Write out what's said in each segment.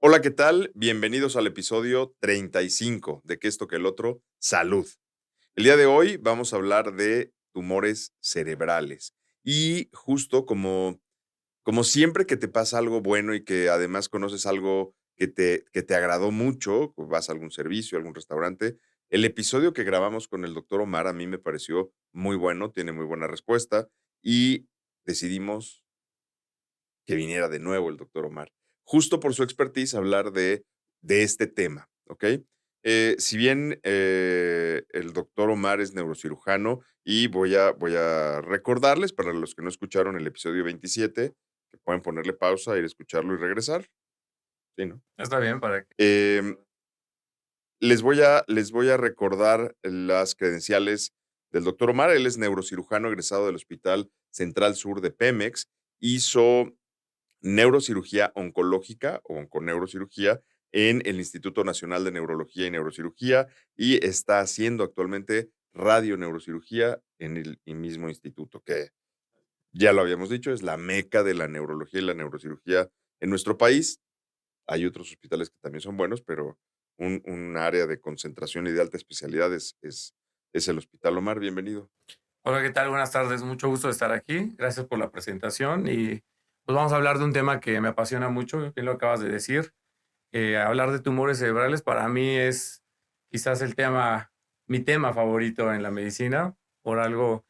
Hola, ¿qué tal? Bienvenidos al episodio 35 de Que esto que el otro, salud. El día de hoy vamos a hablar de tumores cerebrales. Y justo como siempre que te pasa algo bueno y que además conoces algo que te agradó mucho, vas a algún servicio, algún restaurante, el episodio que grabamos con el doctor Omar a mí me pareció muy bueno, tiene muy buena respuesta y decidimos que viniera de nuevo el doctor Omar, justo por su expertise hablar de este tema, ¿ok? Si bien el doctor Omar es neurocirujano y voy a recordarles para los que no escucharon el episodio 27, que pueden ponerle pausa, ir a escucharlo y regresar, ¿sí, no? Está bien para que Em, les voy a recordar las credenciales del doctor Omar. Él es neurocirujano egresado del Hospital Central Sur de Pemex. Hizo neurocirugía oncológica o onconeurocirugía en el Instituto Nacional de Neurología y Neurocirugía y está haciendo actualmente radioneurocirugía en el mismo instituto, que ya lo habíamos dicho, es la meca de la neurología y la neurocirugía en nuestro país. Hay otros hospitales que también son buenos, pero un área de concentración y de alta especialidad es el Hospital Omar. Bienvenido. hola, ¿qué tal? Buenas tardes, mucho gusto de estar aquí. Gracias por la presentación y pues vamos a hablar de un tema que me apasiona mucho, bien lo acabas de decir. Hablar de tumores cerebrales para mí es quizás mi tema favorito en la medicina. Por algo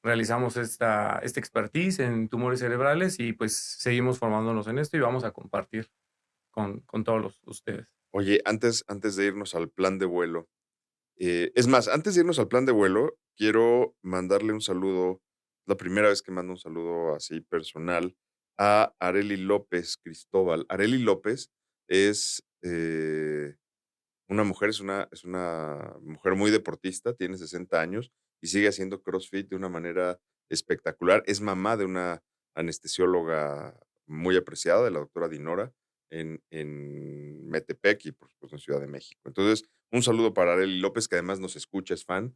realizamos esta expertise en tumores cerebrales y pues seguimos formándonos en esto y vamos a compartir con todos ustedes. Oye, antes de irnos al plan de vuelo, es más, antes de irnos al plan de vuelo, quiero mandarle un saludo, la primera vez que mando un saludo así personal, a Arely López Cristóbal. Arely López es una mujer, es una mujer muy deportista, tiene 60 años y sigue haciendo CrossFit de una manera espectacular. Es mamá de una anestesióloga muy apreciada, de la doctora Dinora, en Metepec y, por supuesto, en Ciudad de México. Entonces, un saludo para Arely López, que además nos escucha, es fan.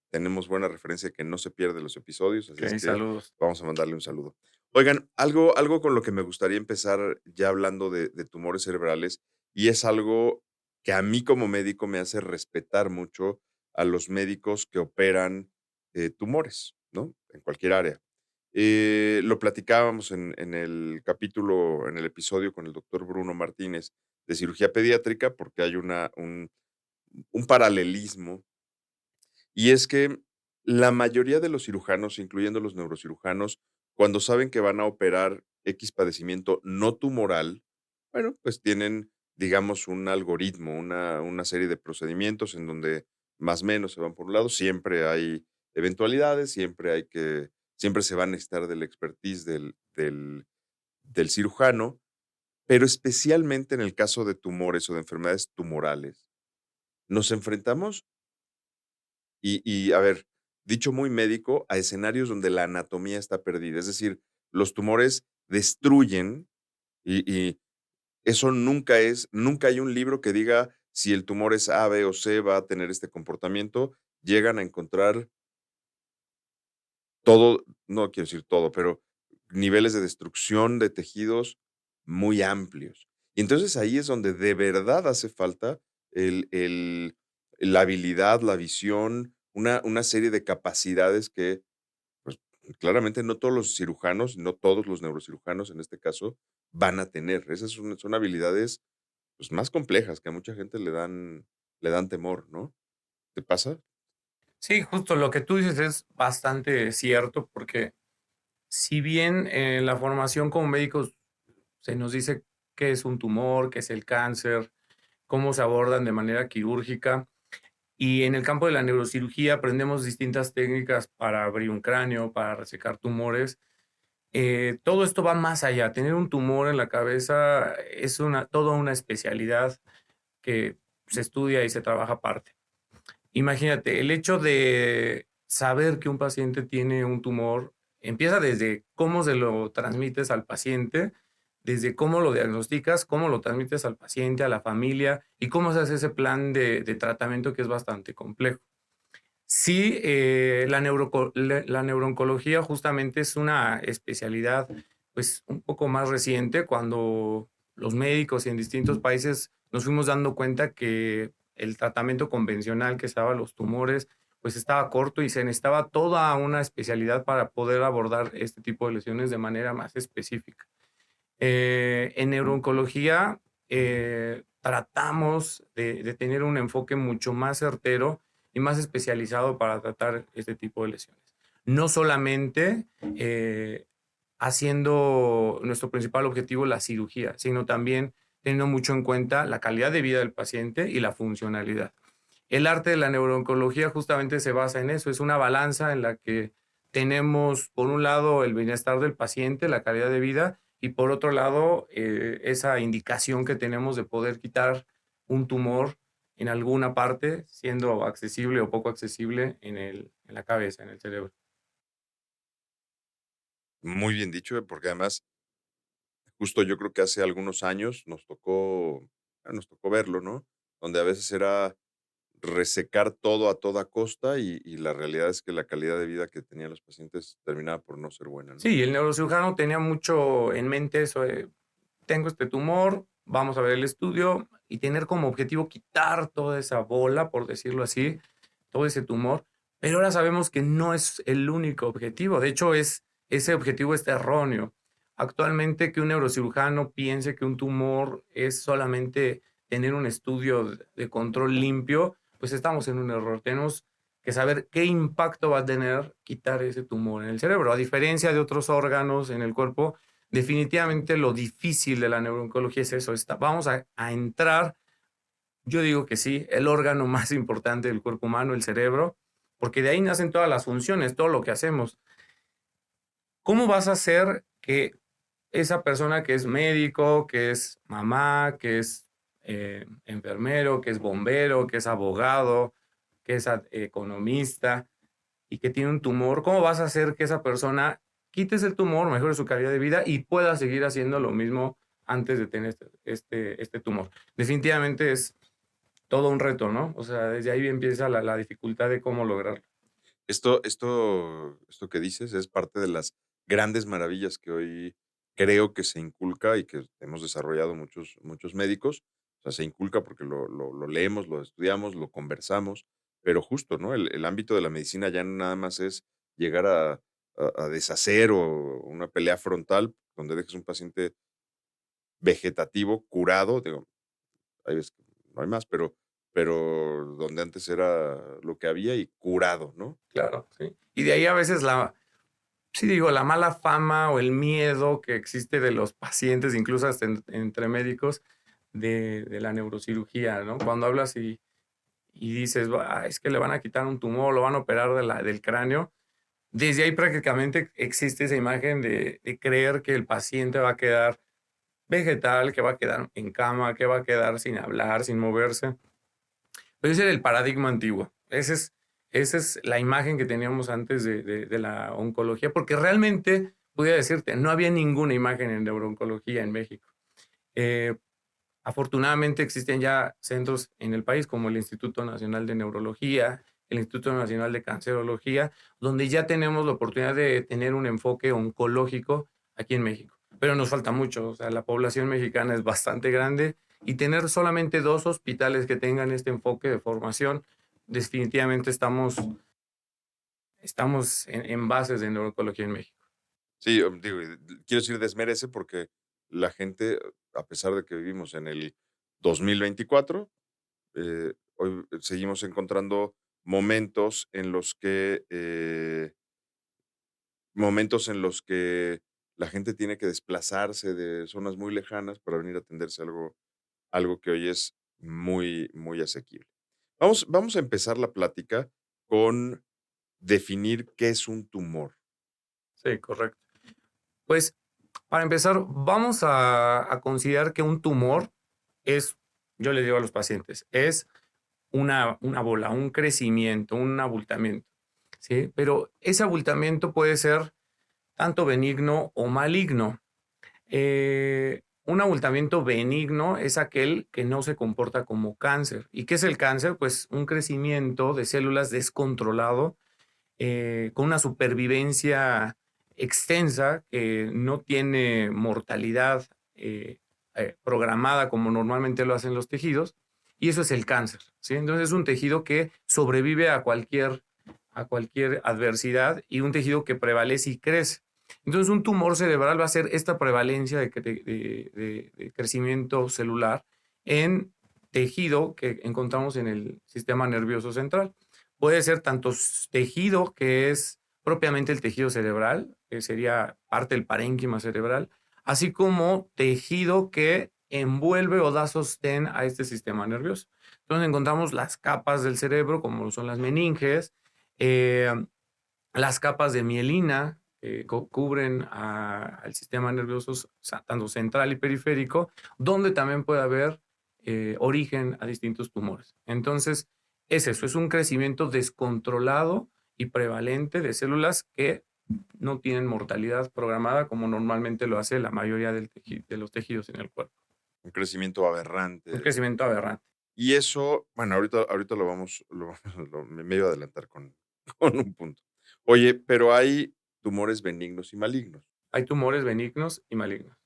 Tenemos buena referencia que no se pierde los episodios, así es Ok, que saludos. vamos a mandarle un saludo. Oigan, algo con lo que me gustaría empezar ya hablando de tumores cerebrales, y es algo que a mí como médico me hace respetar mucho a los médicos que operan tumores, ¿no? En cualquier área. Lo platicábamos en el capítulo, en el episodio con el doctor Bruno Martínez de cirugía pediátrica, porque hay un paralelismo, y es que la mayoría de los cirujanos, incluyendo los neurocirujanos, cuando saben que van a operar X padecimiento no tumoral, bueno, pues tienen, digamos, un algoritmo, una serie de procedimientos en donde más o menos se van por un lado. Siempre hay eventualidades, siempre se va a necesitar del expertise del cirujano, pero especialmente en el caso de tumores o de enfermedades tumorales, nos enfrentamos a ver, dicho muy médico, a escenarios donde la anatomía está perdida. Es decir, los tumores destruyen y eso nunca hay un libro que diga si el tumor es A, B o C, va a tener este comportamiento. Llegan a encontrar todo, no quiero decir todo, pero niveles de destrucción de tejidos muy amplios. Y entonces ahí es donde de verdad hace falta el la habilidad, la visión, una serie de capacidades que, pues, claramente no todos los cirujanos, no todos los neurocirujanos, en este caso, van a tener. Esas son habilidades, pues, más complejas que a mucha gente le dan temor, ¿no? ¿Te pasa? Sí, justo lo que tú dices es bastante cierto, porque si bien en la formación como médicos se nos dice qué es un tumor, qué es el cáncer, cómo se abordan de manera quirúrgica, y en el campo de la neurocirugía aprendemos distintas técnicas para abrir un cráneo, para resecar tumores, todo esto va más allá. Tener un tumor en la cabeza es toda una especialidad que se estudia y se trabaja aparte. Imagínate, el hecho de saber que un paciente tiene un tumor empieza desde cómo se lo transmites al paciente, desde cómo lo diagnosticas, cómo lo transmites al paciente, a la familia y cómo se hace ese plan de tratamiento que es bastante complejo. Sí, la neurooncología justamente es una especialidad pues un poco más reciente cuando los médicos y en distintos países nos fuimos dando cuenta que el tratamiento convencional que se daba a los tumores pues estaba corto y se necesitaba toda una especialidad para poder abordar este tipo de lesiones de manera más específica. En neurooncología tratamos de tener un enfoque mucho más certero y más especializado para tratar este tipo de lesiones. No solamente haciendo nuestro principal objetivo la cirugía, sino también teniendo mucho en cuenta la calidad de vida del paciente y la funcionalidad. El arte de la neurooncología justamente se basa en eso, es una balanza en la que tenemos, por un lado, el bienestar del paciente, la calidad de vida, y por otro lado, esa indicación que tenemos de poder quitar un tumor en alguna parte, siendo accesible o poco accesible en la cabeza, en el cerebro. Muy bien dicho, porque además, justo yo creo que hace algunos años nos tocó verlo, ¿no? Donde a veces era resecar todo a toda costa y la realidad es que la calidad de vida que tenían los pacientes terminaba por no ser buena, ¿no? Sí, el neurocirujano tenía mucho en mente eso de, tengo este tumor, vamos a ver el estudio y tener como objetivo quitar toda esa bola, por decirlo así, todo ese tumor, pero ahora sabemos que no es el único objetivo, de hecho ese objetivo es erróneo. Actualmente que un neurocirujano piense que un tumor es solamente tener un estudio de control limpio, pues estamos en un error. Tenemos que saber qué impacto va a tener quitar ese tumor en el cerebro. A diferencia de otros órganos en el cuerpo, definitivamente lo difícil de la neurooncología es eso. Vamos a entrar, yo digo que sí, el órgano más importante del cuerpo humano, el cerebro, porque de ahí nacen todas las funciones, todo lo que hacemos. ¿Cómo vas a hacer que esa persona que es médico, que es mamá, que es enfermero, que es bombero, que es abogado, que es economista, y que tiene un tumor, ¿cómo vas a hacer que esa persona quites el tumor, mejore su calidad de vida y pueda seguir haciendo lo mismo antes de tener este tumor? Definitivamente es todo un reto, ¿no? O sea, desde ahí empieza la dificultad de cómo lograrlo. Esto que dices es parte de las grandes maravillas que hoy creo que se inculca y que hemos desarrollado muchos médicos. O sea, se inculca porque lo leemos, lo estudiamos, lo conversamos, pero justo, ¿no? El ámbito de la medicina ya no nada más es llegar a deshacer o una pelea frontal donde dejes un paciente vegetativo, curado, digo, hay veces que no hay más, pero donde antes era lo que había y curado, ¿no? Claro, sí. Y de ahí a veces sí digo, la mala fama o el miedo que existe de los pacientes, incluso hasta entre médicos, de la neurocirugía, ¿no? Cuando hablas y dices, "Ah, es que le van a quitar un tumor, lo van a operar del cráneo", desde ahí prácticamente existe esa imagen de creer que el paciente va a quedar vegetal, que va a quedar en cama, que va a quedar sin hablar, sin moverse. Pero ese era el paradigma antiguo. Esa es la imagen que teníamos antes de la oncología, porque realmente, podría decirte, no había ninguna imagen en neurooncología en México. Eh, Afortunadamente existen ya centros en el país como el Instituto Nacional de Neurología, el Instituto Nacional de Cancerología, donde ya tenemos la oportunidad de tener un enfoque oncológico aquí en México. Pero nos falta mucho, o sea, la población mexicana es bastante grande y tener solamente 2 hospitales que tengan este enfoque de formación, definitivamente estamos en bases de neurooncología en México. Sí, digo, quiero decir desmerece porque la gente, a pesar de que vivimos en el 2024, hoy seguimos encontrando momentos en los que la gente tiene que desplazarse de zonas muy lejanas para venir a atenderse algo que hoy es muy asequible. Vamos a empezar la plática con definir qué es un tumor. Sí, correcto. Pues para empezar, vamos a considerar que un tumor es, yo le digo a los pacientes, es una bola, un crecimiento, un abultamiento, ¿sí? Pero ese abultamiento puede ser tanto benigno o maligno. Un abultamiento benigno es aquel que no se comporta como cáncer. ¿Y qué es el cáncer? Pues un crecimiento de células descontrolado, con una supervivencia extensa, que no tiene mortalidad programada como normalmente lo hacen los tejidos, y eso es el cáncer, ¿sí? Entonces es un tejido que sobrevive a cualquier adversidad y un tejido que prevalece y crece. Entonces un tumor cerebral va a ser esta prevalencia de crecimiento celular en tejido que encontramos en el sistema nervioso central. Puede ser tanto tejido que es propiamente el tejido cerebral, que sería parte del parénquima cerebral, así como tejido que envuelve o da sostén a este sistema nervioso. Entonces encontramos las capas del cerebro, como son las meninges, eh, las capas de mielina que cubren al sistema nervioso tanto central y periférico, donde también puede haber origen a distintos tumores. Entonces, es eso, es un crecimiento descontrolado y prevalente de células que no tienen mortalidad programada como normalmente lo hace la mayoría de los tejidos en el cuerpo. Un crecimiento Un aberrante. crecimiento aberrante. Y eso, bueno, ahorita me iba a adelantar con, con un punto. Oye, pero hay tumores benignos y malignos. Hay tumores benignos y malignos.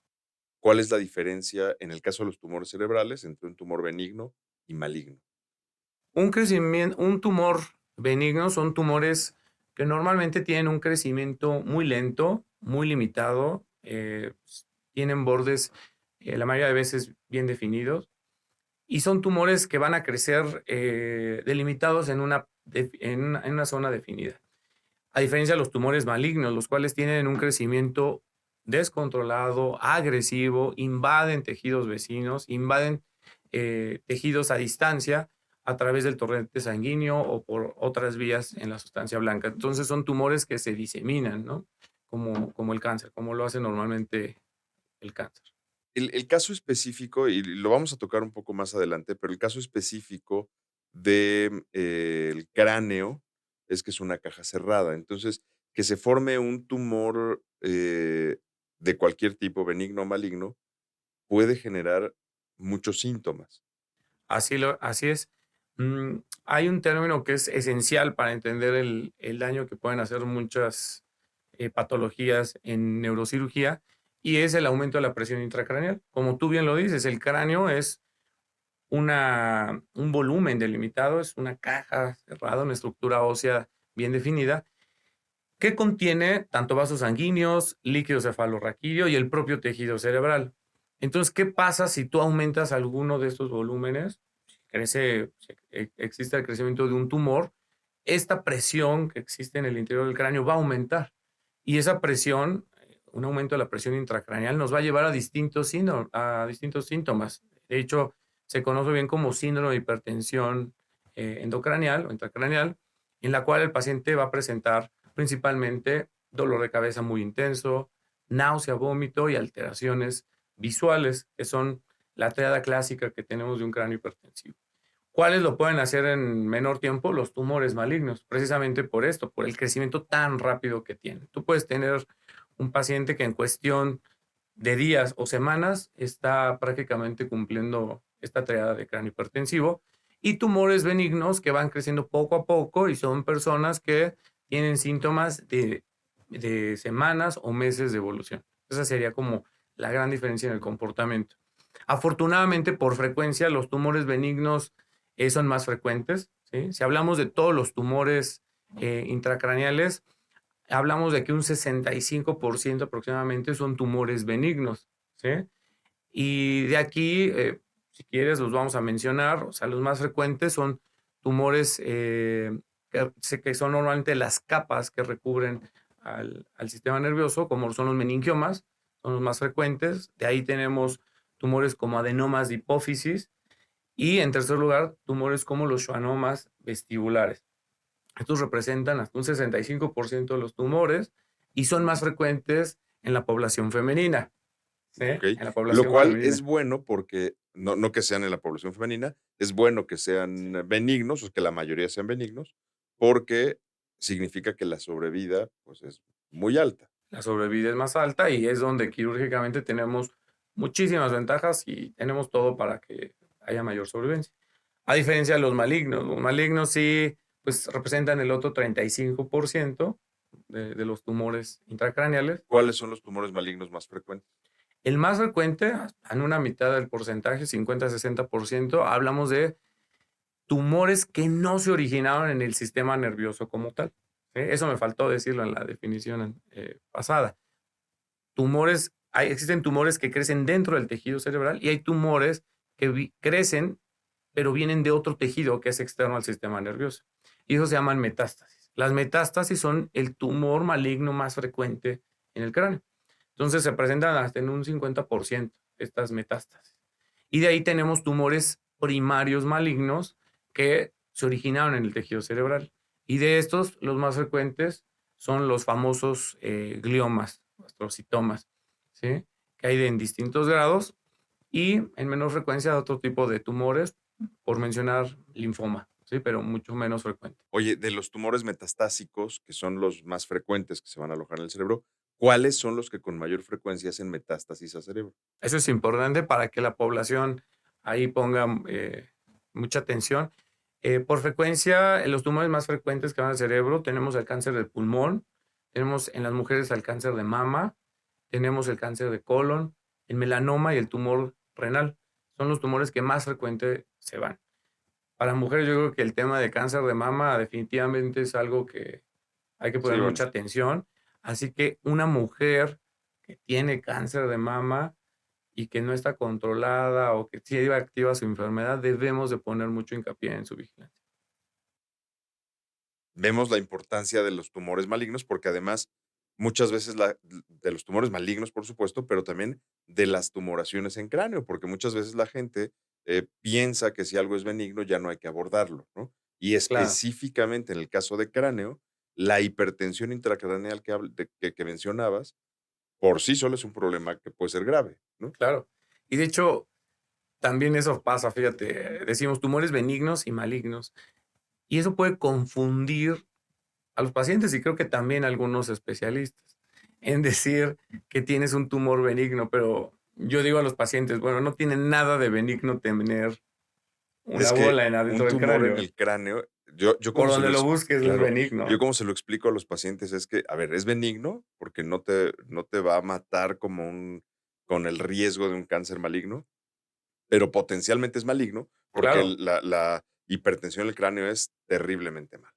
¿Cuál es la diferencia en el caso de los tumores cerebrales entre un tumor benigno y maligno? Un tumor benigno son tumores que normalmente tienen un crecimiento muy lento, muy limitado, tienen bordes la mayoría de veces bien definidos y son tumores que van a crecer delimitados en una zona definida. A diferencia de los tumores malignos, los cuales tienen un crecimiento descontrolado, agresivo, invaden tejidos vecinos, invaden tejidos a distancia a través del torrente sanguíneo o por otras vías en la sustancia blanca. Entonces son tumores que se diseminan, ¿no? Como el cáncer, como lo hace normalmente el cáncer. El caso específico, y lo vamos a tocar un poco más adelante, pero el caso específico de, el cráneo es que es una caja cerrada. Entonces, que se forme un tumor, de cualquier tipo, benigno o maligno, puede generar muchos síntomas. Así es. Hay un término que es esencial para entender el daño que pueden hacer muchas patologías en neurocirugía y es el aumento de la presión intracraneal. Como tú bien lo dices, el cráneo es un volumen delimitado, es una caja cerrada, una estructura ósea bien definida que contiene tanto vasos sanguíneos, líquido cefalorraquídeo y el propio tejido cerebral. Entonces, ¿qué pasa si tú aumentas alguno de estos volúmenes? Si existe el crecimiento de un tumor, esta presión que existe en el interior del cráneo va a aumentar. Y esa presión, un aumento de la presión intracraneal, nos va a llevar a distintos síntomas. De hecho, se conoce bien como síndrome de hipertensión endocraneal o intracraneal, en la cual el paciente va a presentar principalmente dolor de cabeza muy intenso, náusea, vómito y alteraciones visuales, que son la triada clásica que tenemos de un cráneo hipertensivo. ¿Cuáles lo pueden hacer en menor tiempo? Los tumores malignos, precisamente por esto, por el crecimiento tan rápido que tienen. Tú puedes tener un paciente que en cuestión de días o semanas está prácticamente cumpliendo esta triada de cráneo hipertensivo y tumores benignos que van creciendo poco a poco y son personas que tienen síntomas de semanas o meses de evolución. Esa sería como la gran diferencia en el comportamiento. Afortunadamente, por frecuencia, los tumores benignos son más frecuentes, ¿sí? Si hablamos de todos los tumores intracraneales, hablamos de que un 65% aproximadamente son tumores benignos, ¿sí? Y de aquí, si quieres, los vamos a mencionar. O sea, los más frecuentes son tumores que son normalmente las capas que recubren al sistema nervioso, como son los meningiomas, son los más frecuentes. De ahí tenemos tumores como adenomas de hipófisis y, en tercer lugar, tumores como los schwannomas vestibulares. Estos representan hasta un 65% de los tumores y son más frecuentes en la población femenina. ¿Sí? ¿Okey? En la Lo población cual es femenina. bueno porque no que sean en la población femenina, es bueno que sean benignos, o que la mayoría sean benignos, porque significa que la sobrevida, pues, es muy alta. La sobrevida es más alta y es donde quirúrgicamente tenemos muchísimas ventajas y tenemos todo para que haya mayor sobrevivencia. A diferencia de los malignos sí pues, representan el otro 35% de los tumores intracraneales. ¿Cuáles son los tumores malignos más frecuentes? El más frecuente, en una mitad del porcentaje, 50-60%, hablamos de tumores que no se originaron en el sistema nervioso como tal. ¿Sí? Eso me faltó decirlo en la definición pasada. Existen tumores que crecen dentro del tejido cerebral y hay tumores que crecen, pero vienen de otro tejido que es externo al sistema nervioso. Y eso se llaman metástasis. Las metástasis son el tumor maligno más frecuente en el cráneo. Entonces se presentan hasta en un 50% estas metástasis. Y de ahí tenemos tumores primarios malignos que se originaron en el tejido cerebral. Y de estos, los más frecuentes son los famosos gliomas, astrocitomas, ¿sí? Que hay en distintos grados y en menor frecuencia de otro tipo de tumores, por mencionar linfoma, ¿sí? Pero mucho menos frecuente. Oye, de los tumores metastásicos, que son los más frecuentes que se van a alojar en el cerebro, ¿cuáles son los que con mayor frecuencia hacen metástasis al cerebro? Eso es importante para que la población ahí ponga mucha atención. Por frecuencia, los tumores más frecuentes que van al cerebro, tenemos el cáncer de pulmón, tenemos en las mujeres el cáncer de mama, tenemos el cáncer de colon, el melanoma y el tumor renal. Son los tumores que más frecuente se van. Para mujeres, yo creo que el tema de cáncer de mama definitivamente es algo que hay que Sí, poner bueno, mucha atención. Así que una mujer que tiene cáncer de mama y que no está controlada o que sigue activa su enfermedad, debemos de poner mucho hincapié en su vigilancia. vemos la importancia de los tumores malignos, porque además muchas veces de los tumores malignos, por supuesto, pero también de las tumoraciones en cráneo, porque muchas veces la gente piensa que si algo es benigno ya no hay que abordarlo, ¿no? Y Claro, específicamente en el caso de cráneo, la hipertensión intracraneal que mencionabas, por sí solo es un problema que puede ser grave, ¿no? claro. Y de hecho, también eso pasa, fíjate, decimos tumores benignos y malignos, y eso puede confundir a los pacientes y creo que también a algunos especialistas en decir que tienes un tumor benigno, pero yo digo a los pacientes, bueno, no tiene nada de benigno tener una Es que bola en un adentro del tumor en cráneo. el cráneo, yo Por como se donde lo lo ex busques es claro, yo benigno. como se lo explico a los pacientes es que, a ver, es benigno porque no te va a matar como con el riesgo de un cáncer maligno, pero potencialmente es maligno porque Claro, la hipertensión en el cráneo es terriblemente mala.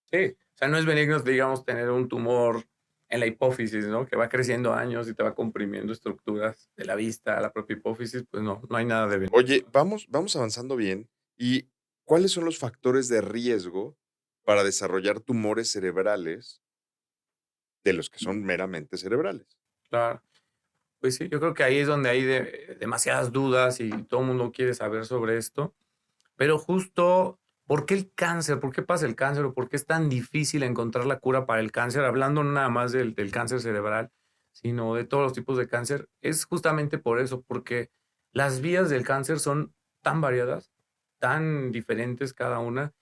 sí. O sea, no es benigno, digamos, tener un tumor en la hipófisis, ¿no? Que va creciendo años y te va comprimiendo estructuras de la vista, la propia hipófisis, pues no, no hay nada de Oye, benigno. vamos avanzando bien, ¿y cuáles son los factores de riesgo para desarrollar tumores cerebrales de los que son meramente cerebrales? Claro. Pues sí, yo creo que ahí es donde hay demasiadas dudas y todo el mundo quiere saber sobre esto. Pero justo, ¿por qué el cáncer? ¿Por qué pasa el cáncer? ¿O por qué es tan difícil encontrar la cura para el cáncer? Hablando no nada más del cáncer cerebral, sino de todos los tipos de cáncer. Es justamente por eso, porque las vías del cáncer son tan variadas, tan diferentes cada una,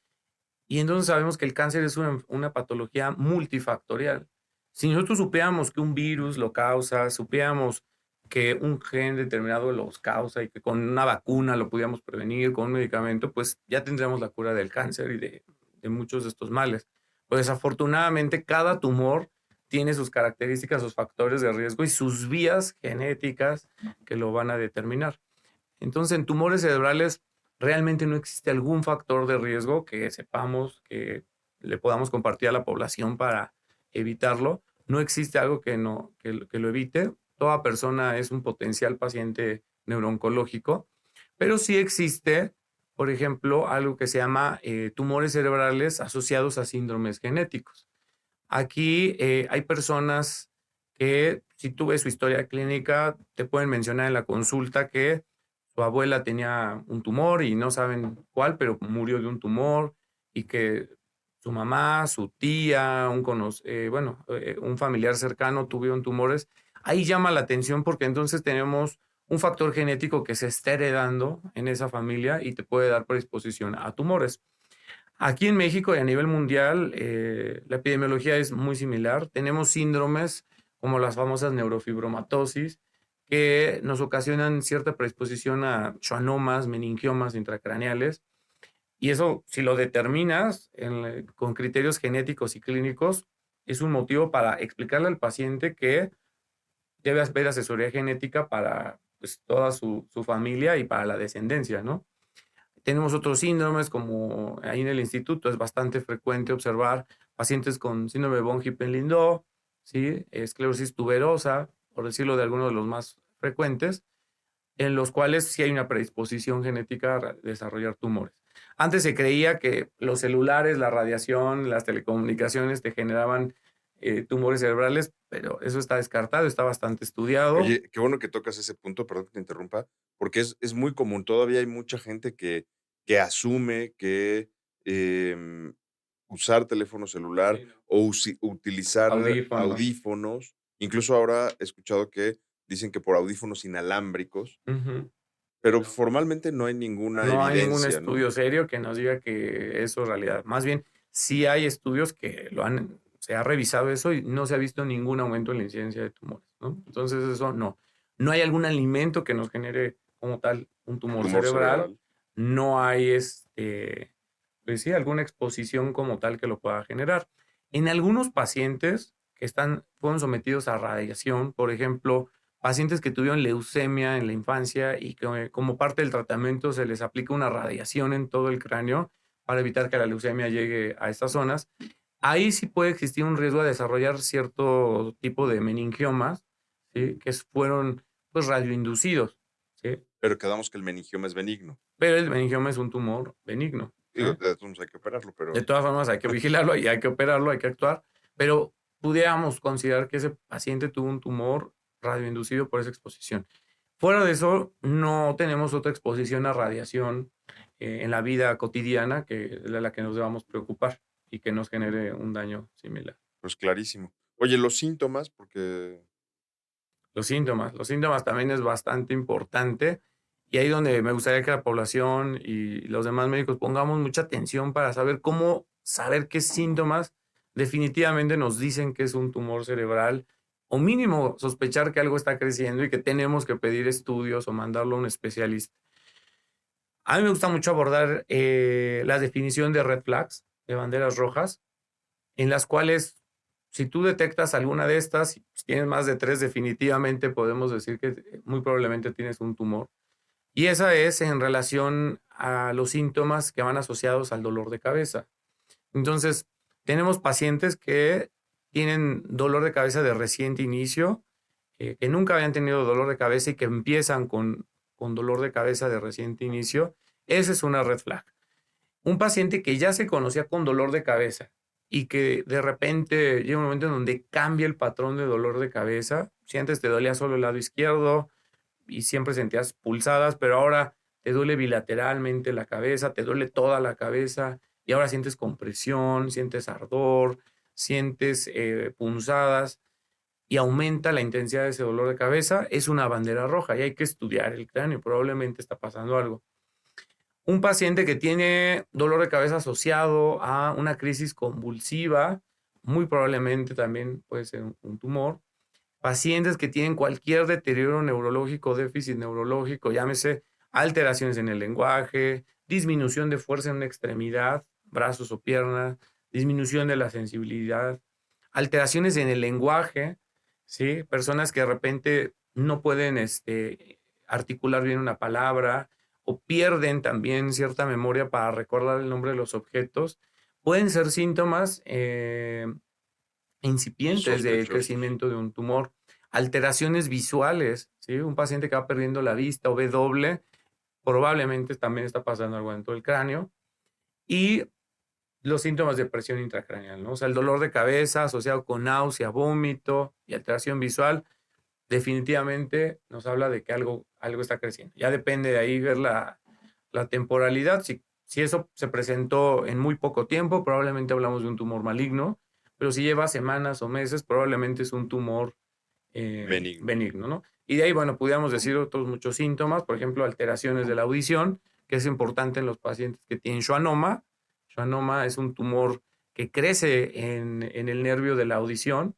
y entonces sabemos que el cáncer es una patología multifactorial. Si nosotros supiéramos que un virus lo causa, supiéramos que un gen determinado los causa y que con una vacuna lo pudiéramos prevenir, con un medicamento, pues ya tendríamos la cura del cáncer y de muchos de estos males. Pues desafortunadamente cada tumor tiene sus características, sus factores de riesgo y sus vías genéticas que lo van a determinar. Entonces, en tumores cerebrales realmente no existe algún factor de riesgo que sepamos que le podamos compartir a la población para evitarlo. No existe algo que lo evite. Toda persona es un potencial paciente neurooncológico, pero sí existe, por ejemplo, algo que se llama tumores cerebrales asociados a síndromes genéticos. Aquí hay personas que, si tú ves su historia clínica, te pueden mencionar en la consulta que su abuela tenía un tumor y no saben cuál, pero murió de un tumor y que su mamá, su tía, un familiar cercano tuvieron tumores. Ahí llama la atención porque entonces tenemos un factor genético que se está heredando en esa familia y te puede dar predisposición a tumores. Aquí en México y a nivel mundial, la epidemiología es muy similar. Tenemos síndromes como las famosas neurofibromatosis, que nos ocasionan cierta predisposición a schwannomas, meningiomas intracraneales. Y eso, si lo determinas con criterios genéticos y clínicos, es un motivo para explicarle al paciente que debe haber asesoría genética para, pues, toda su familia y para la descendencia, ¿no? Tenemos otros síndromes, como ahí en el instituto es bastante frecuente observar pacientes con síndrome de von Hippel-Lindau, ¿sí? Esclerosis tuberosa, por decirlo de algunos de los más frecuentes, en los cuales sí hay una predisposición genética a desarrollar tumores. Antes se creía que los celulares, la radiación, las telecomunicaciones te generaban tumores cerebrales, pero eso está descartado, está bastante estudiado. Oye, qué bueno que tocas ese punto, perdón que te interrumpa, porque es muy común. Todavía hay mucha gente que asume que, usar teléfono celular Sí, no. o utilizar Audífonos. audífonos, incluso ahora he escuchado que dicen que por audífonos inalámbricos, Ujú. pero formalmente no hay ninguna No hay ningún evidencia, ¿no? estudio serio que nos diga que eso es realidad. Más bien, sí hay estudios que se ha revisado eso y no se ha visto ningún aumento en la incidencia de tumores, ¿no? Entonces, eso no. No hay algún alimento que nos genere como tal un tumor Tumor cerebral. cerebral. No hay, pues sí, alguna exposición como tal que lo pueda generar. En algunos pacientes fueron sometidos a radiación, por ejemplo, pacientes que tuvieron leucemia en la infancia y que como parte del tratamiento se les aplica una radiación en todo el cráneo para evitar que la leucemia llegue a estas zonas. Ahí sí puede existir un riesgo de desarrollar cierto tipo de meningiomas, ¿sí? Que fueron pues radioinducidos, ¿sí? Pero quedamos que el meningioma es benigno. Pero el meningioma es un tumor benigno, Digo, ¿sí? de todos modos hay que operarlo, De pero todas formas hay que vigilarlo y hay que operarlo, hay que actuar, pero pudiéramos considerar que ese paciente tuvo un tumor radioinducido por esa exposición. Fuera de eso, no tenemos otra exposición a radiación en la vida cotidiana que de la que nos debamos preocupar y que nos genere un daño similar. pues clarísimo. Oye, los síntomas, porque Los síntomas también es bastante importante y ahí donde me gustaría que la población y los demás médicos pongamos mucha atención para saber cómo saber qué síntomas definitivamente nos dicen que es un tumor cerebral o mínimo sospechar que algo está creciendo y que tenemos que pedir estudios o mandarlo a un especialista. A mí me gusta mucho abordar la definición de red flags, de banderas rojas, en las cuales si tú detectas alguna de estas, si tienes más de 3, definitivamente podemos decir que muy probablemente tienes un tumor. Y esa es en relación a los síntomas que van asociados al dolor de cabeza. Entonces, tenemos pacientes que tienen dolor de cabeza de reciente inicio, que nunca habían tenido dolor de cabeza y que empiezan con dolor de cabeza de reciente inicio. Esa es una red flag. Un paciente que ya se conocía con dolor de cabeza y que de repente llega un momento en donde cambia el patrón de dolor de cabeza. Si antes te dolía solo el lado izquierdo y siempre sentías pulsadas, pero ahora te duele bilateralmente la cabeza, te duele toda la cabeza y ahora sientes compresión, sientes ardor, sientes punzadas y aumenta la intensidad de ese dolor de cabeza, es una bandera roja y hay que estudiar el cráneo, probablemente está pasando algo. Un paciente que tiene dolor de cabeza asociado a una crisis convulsiva, muy probablemente también puede ser un tumor. Pacientes que tienen cualquier deterioro neurológico, déficit neurológico, llámese alteraciones en el lenguaje, disminución de fuerza en una extremidad, brazos o piernas, disminución de la sensibilidad, alteraciones en el lenguaje, ¿sí? Personas que de repente no pueden articular bien una palabra o pierden también cierta memoria para recordar el nombre de los objetos, pueden ser síntomas incipientes de sospechosos. crecimiento de un tumor. Alteraciones visuales, ¿sí? Un paciente que va perdiendo la vista o ve doble, probablemente también está pasando algo dentro del cráneo. Y los síntomas de presión intracraneal, ¿no? O sea, el dolor de cabeza asociado con náusea, vómito y alteración visual, definitivamente nos habla de que algo está creciendo. Ya depende de ahí ver la temporalidad. Si eso se presentó en muy poco tiempo, probablemente hablamos de un tumor maligno, pero si lleva semanas o meses, probablemente es un tumor Benigno. benigno, ¿no? Y de ahí, bueno, pudiéramos decir otros muchos síntomas, por ejemplo, alteraciones de la audición, que es importante en los pacientes que tienen schwannoma. Schwannoma es un tumor que crece en el nervio de la audición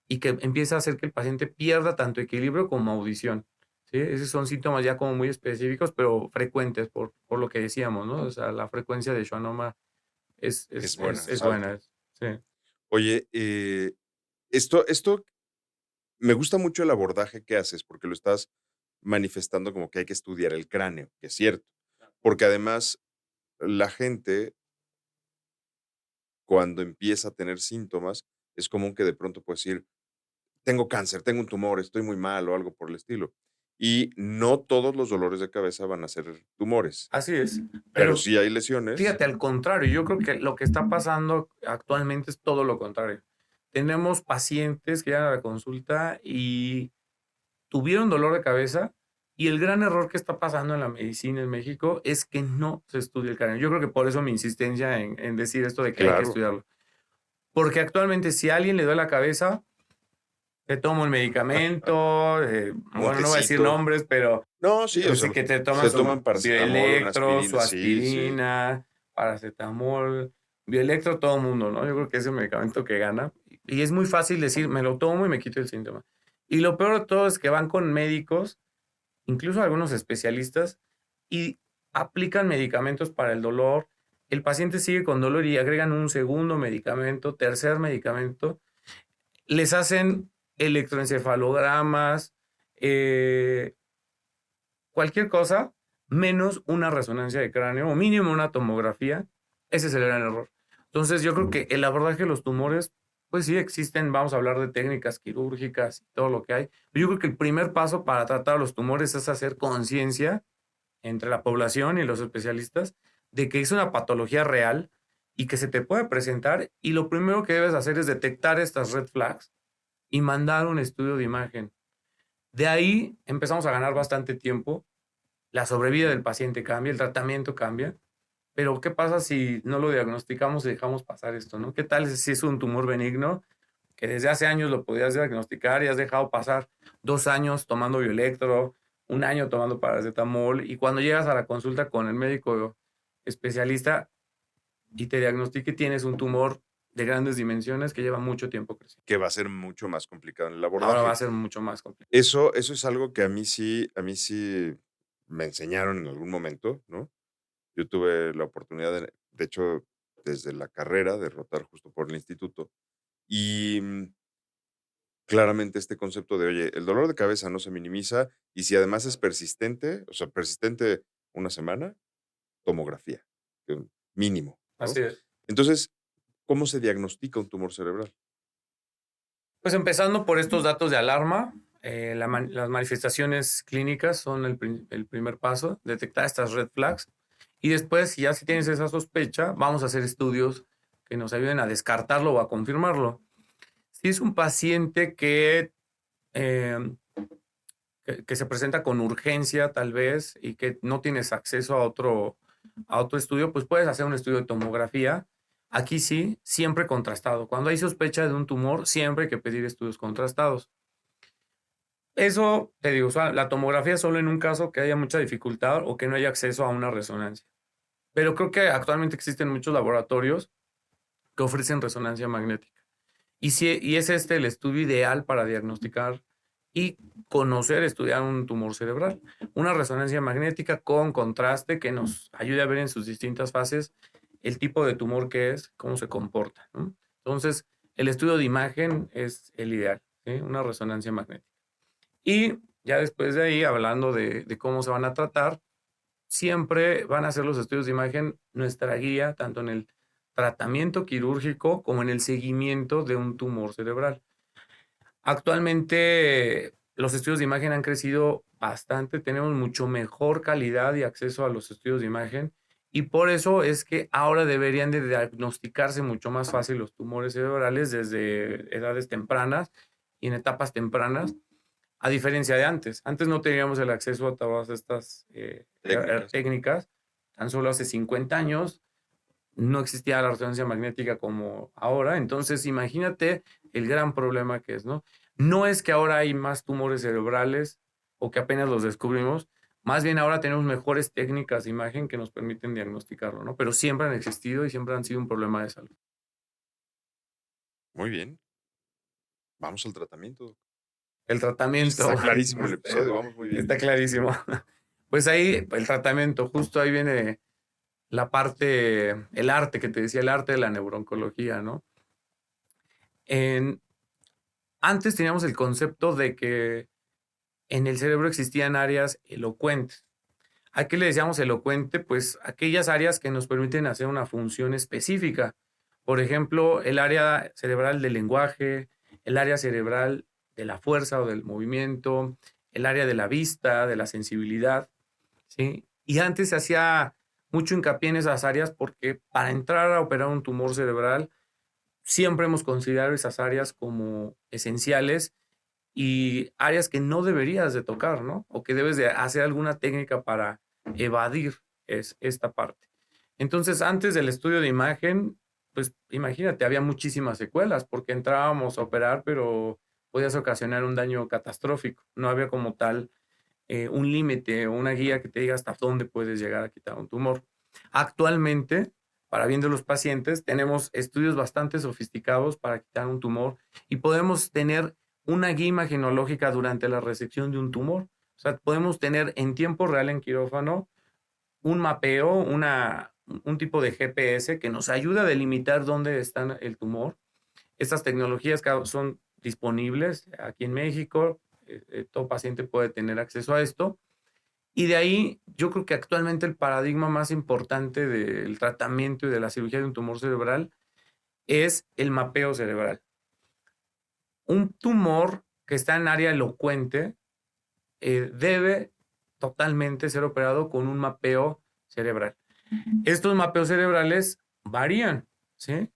y que empieza a hacer que el paciente pierda tanto equilibrio como audición. ¿Sí? Esos son síntomas ya como muy específicos, pero frecuentes por lo que decíamos, ¿no? O sea, la frecuencia de schwannoma es, Es es, buena, es, es es alta. buena. Sí. Oye, esto me gusta mucho el abordaje que haces, porque lo estás manifestando como que hay que estudiar el cráneo, que es cierto. Porque además la gente, cuando empieza a tener síntomas, es común que de pronto puedes decir, tengo cáncer, tengo un tumor, estoy muy mal o algo por el estilo. Y no todos los dolores de cabeza van a ser tumores, Así es, pero pero sí hay lesiones. fíjate, al contrario, yo creo que lo que está pasando actualmente es todo lo contrario. Tenemos pacientes que llegan a la consulta y tuvieron dolor de cabeza y el gran error que está pasando en la medicina en México es que no se estudia el cráneo. Yo creo que por eso mi insistencia en decir esto de que hay que Claro, estudiarlo. Porque actualmente si a alguien le duele la cabeza, te tomo el medicamento, un bueno, no voy a decir tecito. nombres, pero No, sí, o pues sea, sí que te toman se su toman paracetamol, una bioelectro, su aspirina. Sí, sí. aspirina, paracetamol, bioelectro, todo el mundo, ¿no? Yo creo que es el medicamento que gana. Y es muy fácil decir, me lo tomo y me quito el síntoma. Y lo peor de todo es que van con médicos, incluso algunos especialistas, y aplican medicamentos para el dolor. El paciente sigue con dolor y agregan un segundo medicamento, tercer medicamento. Les hacen electroencefalogramas, eh, cualquier cosa menos una resonancia de cráneo o mínimo una tomografía, ese es el gran error. Entonces yo creo que el abordaje de los tumores, pues sí existen, vamos a hablar de técnicas quirúrgicas y todo lo que hay, pero yo creo que el primer paso para tratar los tumores es hacer conciencia entre la población y los especialistas de que es una patología real y que se te puede presentar y lo primero que debes hacer es detectar estas red flags y mandar un estudio de imagen. De ahí empezamos a ganar bastante tiempo, la sobrevida del paciente cambia, el tratamiento cambia, pero ¿qué pasa si no lo diagnosticamos y dejamos pasar esto, ¿no? ¿Qué tal si es un tumor benigno que desde hace años lo podías diagnosticar y has dejado pasar 2 años tomando bioelectro, un año tomando paracetamol y cuando llegas a la consulta con el médico especialista y te diagnostique tienes un tumor de grandes dimensiones que lleva mucho tiempo creciendo? Que va a ser mucho más complicado en el Ahora va a abordaje. ser mucho más complicado. Eso es algo que a mí sí me enseñaron en algún momento, ¿no? Yo tuve la oportunidad de hecho, desde la carrera, de rotar justo por el instituto. Y, claramente este concepto de, oye, el dolor de cabeza no se minimiza, y si además es persistente, o sea, persistente una semana, tomografía, mínimo, Así ¿no? es. Entonces, ¿cómo se diagnostica un tumor cerebral? Pues empezando por estos datos de alarma, las manifestaciones clínicas son el primer paso, detectar estas red flags. Y después, si tienes esa sospecha, vamos a hacer estudios que nos ayuden a descartarlo o a confirmarlo. Si es un paciente eh, que se presenta con urgencia tal vez y que no tienes acceso a otro estudio, pues puedes hacer un estudio de tomografía. Aquí sí, siempre contrastado. Cuando hay sospecha de un tumor, siempre hay que pedir estudios contrastados. Eso, te digo, o sea, la tomografía solo en un caso que haya mucha dificultad o que no haya acceso a una resonancia. Pero creo que actualmente existen muchos laboratorios que ofrecen resonancia magnética. Y es este el estudio ideal para diagnosticar y conocer, estudiar un tumor cerebral. Una resonancia magnética con contraste que nos ayude a ver en sus distintas fases el tipo de tumor que es, cómo se comporta, ¿no? Entonces, el estudio de imagen es el ideal, ¿sí? Una resonancia magnética. Y ya después de ahí, hablando de cómo se van a tratar, siempre van a ser los estudios de imagen nuestra guía, tanto en el tratamiento quirúrgico como en el seguimiento de un tumor cerebral. Actualmente los estudios de imagen han crecido bastante, tenemos mucho mejor calidad y acceso a los estudios de imagen y por eso es que ahora deberían de diagnosticarse mucho más fácil los tumores cerebrales desde edades tempranas y en etapas tempranas, a diferencia de antes. Antes no teníamos el acceso a todas estas Técnicas. técnicas, tan solo hace 50 años no existía la resonancia magnética como ahora, entonces imagínate el gran problema que es, ¿no? No es que ahora hay más tumores cerebrales o que apenas los descubrimos, más bien ahora tenemos mejores técnicas de imagen que nos permiten diagnosticarlo, ¿no? Pero siempre han existido y siempre han sido un problema de salud. Muy bien, vamos al tratamiento. El tratamiento, Está clarísimo el episodio, vamos muy bien. está clarísimo. Pues ahí el tratamiento, justo ahí viene la parte, el arte que te decía, el arte de la neurooncología, ¿no? En, antes teníamos el concepto de que en el cerebro existían áreas elocuentes. ¿A qué le decíamos elocuente? Pues aquellas áreas que nos permiten hacer una función específica. Por ejemplo, el área cerebral del lenguaje, el área cerebral de la fuerza o del movimiento, el área de la vista, de la sensibilidad, ¿sí? Y antes se hacía mucho hincapié en esas áreas porque para entrar a operar un tumor cerebral, siempre hemos considerado esas áreas como esenciales y áreas que no deberías de tocar, ¿no? O que debes de hacer alguna técnica para evadir esta parte. Entonces, antes del estudio de imagen, pues imagínate, había muchísimas secuelas porque entrábamos a operar, pero podías ocasionar un daño catastrófico. No había como tal un límite o una guía que te diga hasta dónde puedes llegar a quitar un tumor. Actualmente, para bien de los pacientes, tenemos estudios bastante sofisticados para quitar un tumor y podemos tener una guía imagenológica durante la resección de un tumor. O sea, podemos tener en tiempo real en quirófano un mapeo, un tipo de GPS que nos ayuda a delimitar dónde está el tumor. Estas tecnologías son disponibles aquí en México. Todo paciente puede tener acceso a esto. Y de ahí, yo creo que actualmente el paradigma más importante del tratamiento y de la cirugía de un tumor cerebral es el mapeo cerebral. Un tumor que está en área elocuente debe totalmente ser operado con un mapeo cerebral. Estos mapeos cerebrales varían, ¿sí?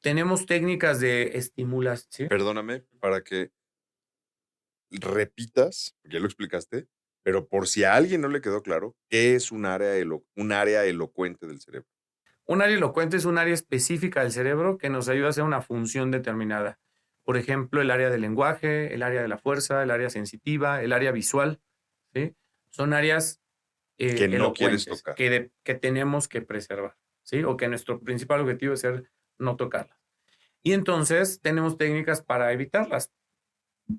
Tenemos técnicas de estimulación, ¿sí? Perdóname para que repitas, porque ya lo explicaste, pero por si a alguien no le quedó claro, ¿qué es un área elocuente del cerebro? Un área elocuente es un área específica del cerebro que nos ayuda a hacer una función determinada. Por ejemplo, el área del lenguaje, el área de la fuerza, el área sensitiva, el área visual, ¿sí? Son áreas Que no quieres elocuentes tocar. que tenemos que preservar, ¿sí? O que nuestro principal objetivo es ser no tocarlas. Y entonces tenemos técnicas para evitarlas,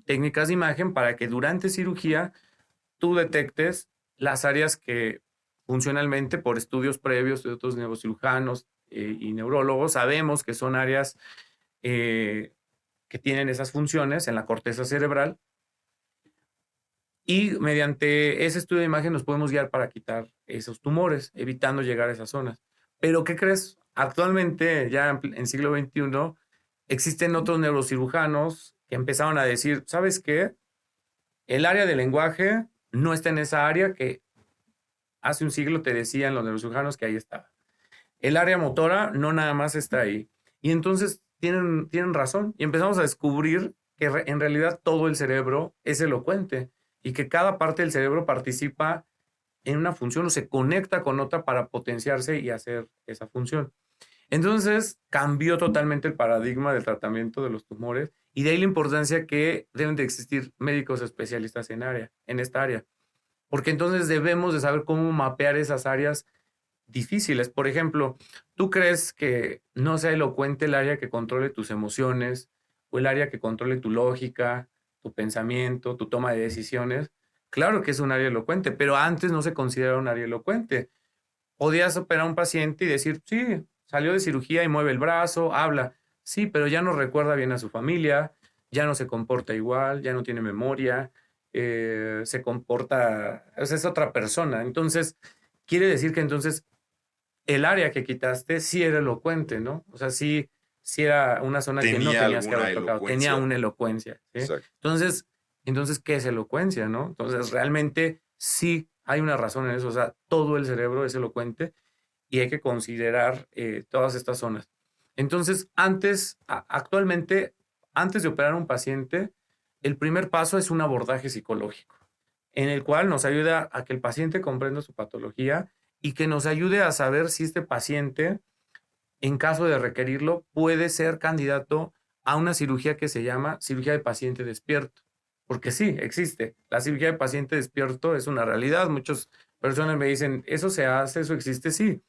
técnicas de imagen para que durante cirugía tú detectes las áreas que funcionalmente por estudios previos de otros neurocirujanos y neurólogos sabemos que son áreas que tienen esas funciones en la corteza cerebral y mediante ese estudio de imagen nos podemos guiar para quitar esos tumores, evitando llegar a esas zonas. Pero ¿qué crees? Actualmente, ya en siglo XXI, existen otros neurocirujanos que empezaron a decir, ¿sabes qué? El área del lenguaje no está en esa área que hace un siglo te decían los neurocirujanos que ahí estaba. El área motora no nada más está ahí. Y entonces tienen razón. Y empezamos a descubrir que en realidad todo el cerebro es elocuente y que cada parte del cerebro participa en una función o se conecta con otra para potenciarse y hacer esa función. Entonces cambió totalmente el paradigma del tratamiento de los tumores y de ahí la importancia que deben de existir médicos especialistas en esta área, porque entonces debemos de saber cómo mapear esas áreas difíciles. Por ejemplo, ¿tú crees que no sea elocuente el área que controle tus emociones o el área que controle tu lógica, tu pensamiento, tu toma de decisiones? Claro que es un área elocuente, pero antes no se consideraba un área elocuente. Podías operar a un paciente y decir, sí, salió de cirugía y mueve el brazo, habla. Sí, pero ya no recuerda bien a su familia, ya no se comporta igual, ya no tiene memoria, se comporta, o sea, es otra persona. Entonces, quiere decir que entonces el área que quitaste sí era elocuente, ¿no? O sea, sí era una zona que no Tenía tenías que alguna haber tocado, tenía elocuencia. una elocuencia, ¿sí? Exacto. Entonces, ¿qué es elocuencia, no? Entonces, realmente sí hay una razón en eso, o sea, todo el cerebro es elocuente y hay que considerar todas estas zonas. Entonces, actualmente, antes de operar a un paciente, el primer paso es un abordaje psicológico, en el cual nos ayuda a que el paciente comprenda su patología y que nos ayude a saber si este paciente, en caso de requerirlo, puede ser candidato a una cirugía que se llama cirugía de paciente despierto. Porque sí, existe. La cirugía de paciente despierto es una realidad. Muchas personas me dicen, ¿eso se hace? ¿Eso existe? Sí.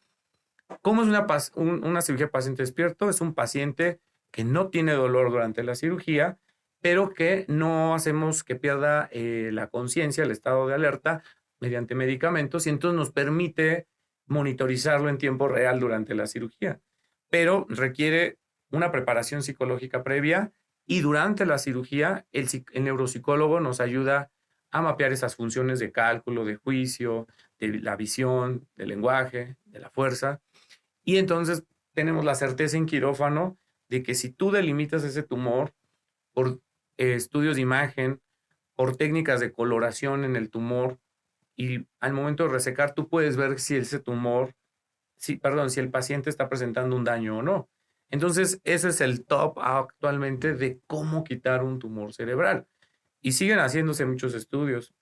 ¿Cómo es una cirugía de paciente despierto? Es un paciente que no tiene dolor durante la cirugía, pero que no hacemos que pierda la conciencia, el estado de alerta, mediante medicamentos, y entonces nos permite monitorizarlo en tiempo real durante la cirugía. Pero requiere una preparación psicológica previa Y durante la cirugía, el neuropsicólogo nos ayuda a mapear esas funciones de cálculo, de juicio, de la visión, del lenguaje, de la fuerza. Y entonces tenemos la certeza en quirófano de que si tú delimitas ese tumor por estudios de imagen, por técnicas de coloración en el tumor, y al momento de resecar tú puedes ver si ese tumor, si el paciente está presentando un daño o no. Entonces, ese es el top actualmente de cómo quitar un tumor cerebral. Y siguen haciéndose muchos estudios.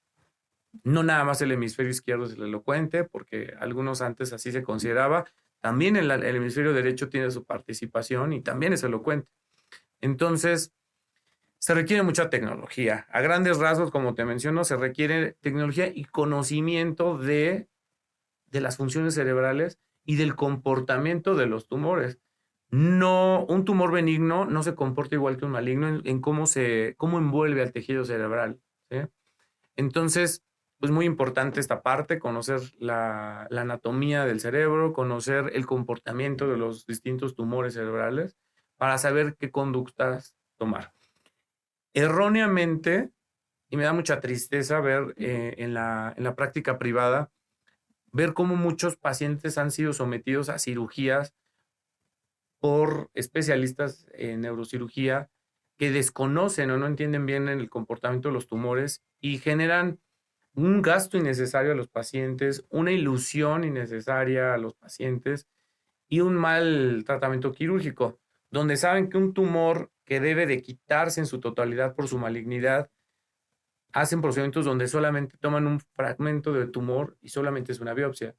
No nada más el hemisferio izquierdo es el elocuente, porque algunos antes así se consideraba. También el hemisferio derecho tiene su participación y también es elocuente. Entonces, se requiere mucha tecnología. A grandes rasgos, como te menciono, se requiere tecnología y conocimiento de las funciones cerebrales y del comportamiento de los tumores. No, un tumor benigno no se comporta igual que un maligno en cómo envuelve al tejido cerebral, ¿sí? Entonces, pues muy importante esta parte, conocer la anatomía del cerebro, conocer el comportamiento de los distintos tumores cerebrales para saber qué conductas tomar. Erróneamente, y me da mucha tristeza ver en la práctica privada, ver cómo muchos pacientes han sido sometidos a cirugías por especialistas en neurocirugía que desconocen o no entienden bien el comportamiento de los tumores y generan un gasto innecesario a los pacientes, una ilusión innecesaria a los pacientes y un mal tratamiento quirúrgico, donde saben que un tumor que debe de quitarse en su totalidad por su malignidad, hacen procedimientos donde solamente toman un fragmento del tumor y solamente es una biopsia.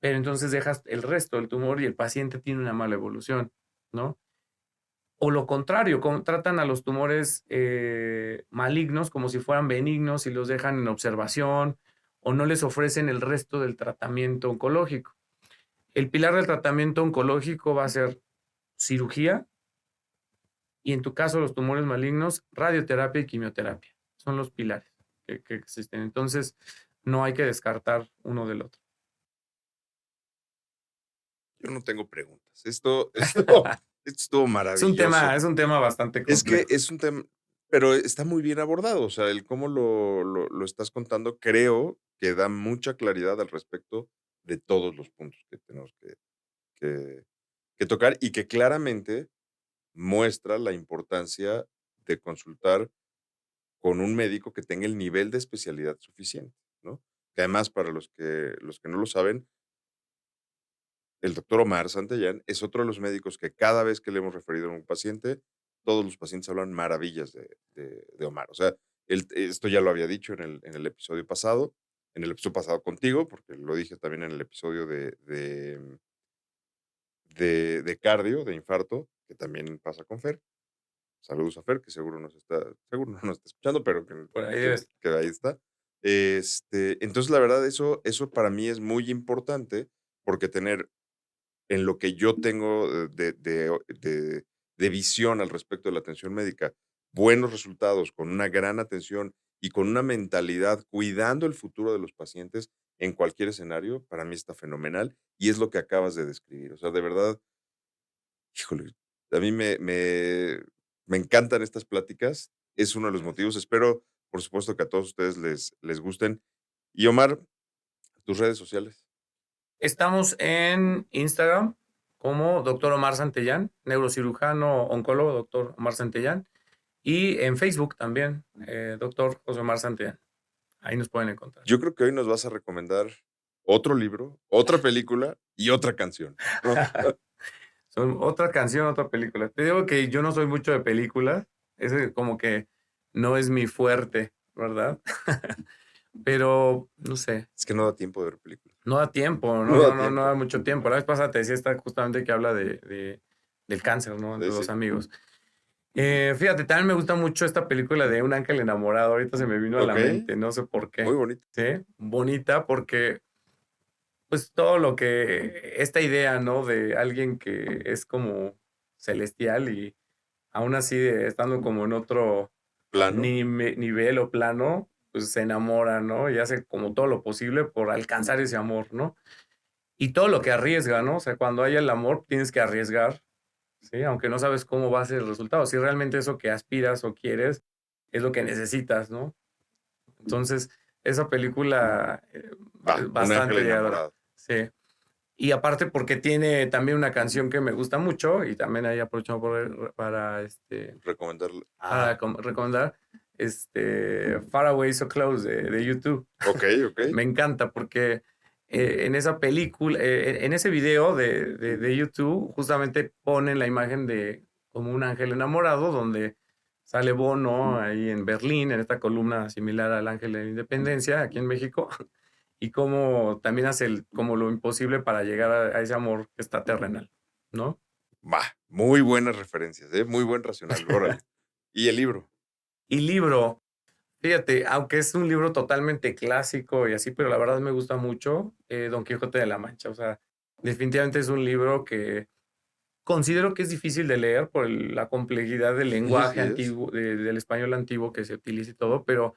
Pero entonces dejas el resto del tumor y el paciente tiene una mala evolución, ¿no? O lo contrario, tratan a los tumores malignos como si fueran benignos y los dejan en observación o no les ofrecen el resto del tratamiento oncológico. El pilar del tratamiento oncológico va a ser cirugía y en tu caso los tumores malignos, radioterapia y quimioterapia. Son los pilares que existen. Entonces, no hay que descartar uno del otro. Yo no tengo preguntas. Esto estuvo maravilloso. Es un tema bastante Es que complejo. es un tema, pero está muy bien abordado, o sea, el cómo lo estás contando, creo que da mucha claridad al respecto de todos los puntos que tenemos que que tocar y que claramente muestra la importancia de consultar con un médico que tenga el nivel de especialidad suficiente, ¿no? Que además, para los que no lo saben, el doctor Omar Santellán es otro de los médicos que cada vez que le hemos referido a un paciente, todos los pacientes hablan maravillas de Omar. O sea, esto ya lo había dicho en el episodio pasado, en el episodio pasado contigo, porque lo dije también en el episodio de cardio, de infarto, que también pasa con Fer. Saludos a Fer, que seguro no nos está escuchando, pero Por ahí debes. que ahí está. Entonces, la verdad, eso para mí es muy importante, porque tener en lo que yo tengo de visión al respecto de la atención médica, buenos resultados, con una gran atención y con una mentalidad cuidando el futuro de los pacientes en cualquier escenario, para mí está fenomenal y es lo que acabas de describir. O sea, de verdad, híjole, a mí me encantan estas pláticas, es uno de los motivos. Espero, por supuesto, que a todos ustedes les gusten. Y Omar, tus redes sociales. Estamos en Instagram como Dr. Omar Santellán, neurocirujano oncólogo, Dr. Omar Santellán, y en Facebook también, Dr. José Omar Santellán. Ahí nos pueden encontrar. Yo creo que hoy nos vas a recomendar otro libro, otra película y otra canción, ¿no? Son otra canción, otra película. Te digo que yo no soy mucho de películas, ese como que no es mi fuerte, ¿verdad? Pero, no sé, Es que no da tiempo de ver películas. no da tiempo, No da no da tiempo. mucho tiempo. La vez pasada te decía esta justamente que habla del cáncer, ¿no? Sí, Entre dos sí. amigos. Fíjate, también me gusta mucho esta película de Un ángel enamorado. Ahorita se me vino a la Okey, mente, no sé por muy qué. bonito. ¿Sí? Bonita porque, pues, todo lo que, esta idea, ¿no? De alguien que es como celestial y aún así, estando como en otro Plano. nivel o plano, pues se enamora, ¿no? Y hace como todo lo posible por alcanzar ese amor, ¿no? Y todo lo que arriesga, ¿no? O sea, cuando hay el amor, tienes que arriesgar ¿sí? Aunque no sabes cómo va a ser el resultado, si realmente eso que aspiras o quieres es lo que necesitas, ¿no? Entonces, esa película, Va, es Un ángel bastante llegadora, enamorado. sí. Y aparte porque tiene también una canción que me gusta mucho, y también ahí aprovecho Recomendarle. para recomendar, Far Away So Close de YouTube. Ok, ok. Me encanta porque en esa película, en ese video de YouTube, justamente ponen la imagen de como un ángel enamorado, donde sale Bono ahí en Berlín, en esta columna similar al Ángel de la Independencia, aquí en México, y cómo también hace como lo imposible para llegar a ese amor que está terrenal, ¿no? Va, muy buenas referencias, muy buen racional, órale. ¿Y el libro? Y libro, fíjate, aunque es un libro totalmente clásico y así, pero la verdad me gusta mucho, Don Quijote de la Mancha. O sea, definitivamente es un libro que considero que es difícil de leer por la complejidad del Sí, lenguaje sí es. antiguo, del español antiguo que se utiliza y todo, pero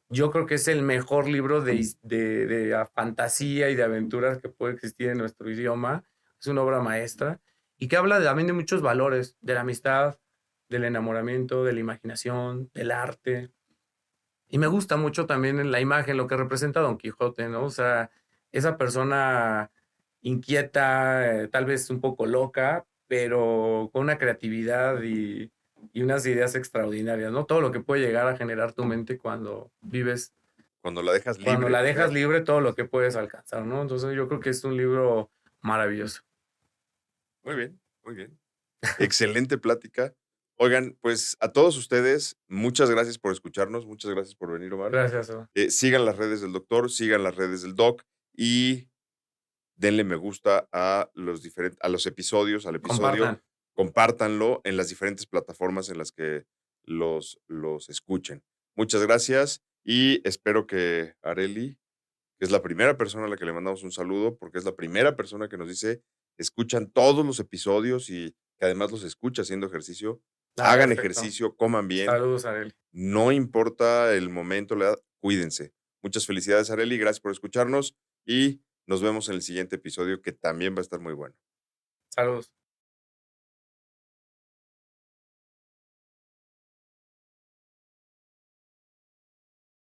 yo creo que es el mejor libro de fantasía y de aventuras que puede existir en nuestro idioma. Es una obra maestra y que habla también de muchos valores, de la amistad, del enamoramiento, de la imaginación, del arte. Y me gusta mucho también en la imagen lo que representa Don Quijote, ¿no? O sea, esa persona inquieta, tal vez un poco loca, pero con una creatividad y unas ideas extraordinarias, ¿no? Todo lo que puede llegar a generar tu mente cuando vives, Cuando la dejas cuando libre la de dejas crear. libre, todo lo que puedes alcanzar, ¿no? Entonces yo creo que es un libro maravilloso. Muy bien, muy bien. Excelente plática. Oigan, pues a todos ustedes, muchas gracias por escucharnos, muchas gracias por venir, Omar. Gracias, Eva. Sigan las redes del doctor, sigan las redes del doc y denle me gusta a los episodios, al episodio, Compartan. compártanlo en las diferentes plataformas en las que los escuchen. Muchas gracias y espero que Areli, que es la primera persona a la que le mandamos un saludo, porque es la primera persona que nos dice, escuchan todos los episodios y que además los escucha haciendo ejercicio, Ah, hagan perfecto. ejercicio, coman bien, Saludos, Areli. no importa el momento, la edad, cuídense. Muchas felicidades, Areli, gracias por escucharnos y nos vemos en el siguiente episodio que también va a estar muy bueno. Saludos.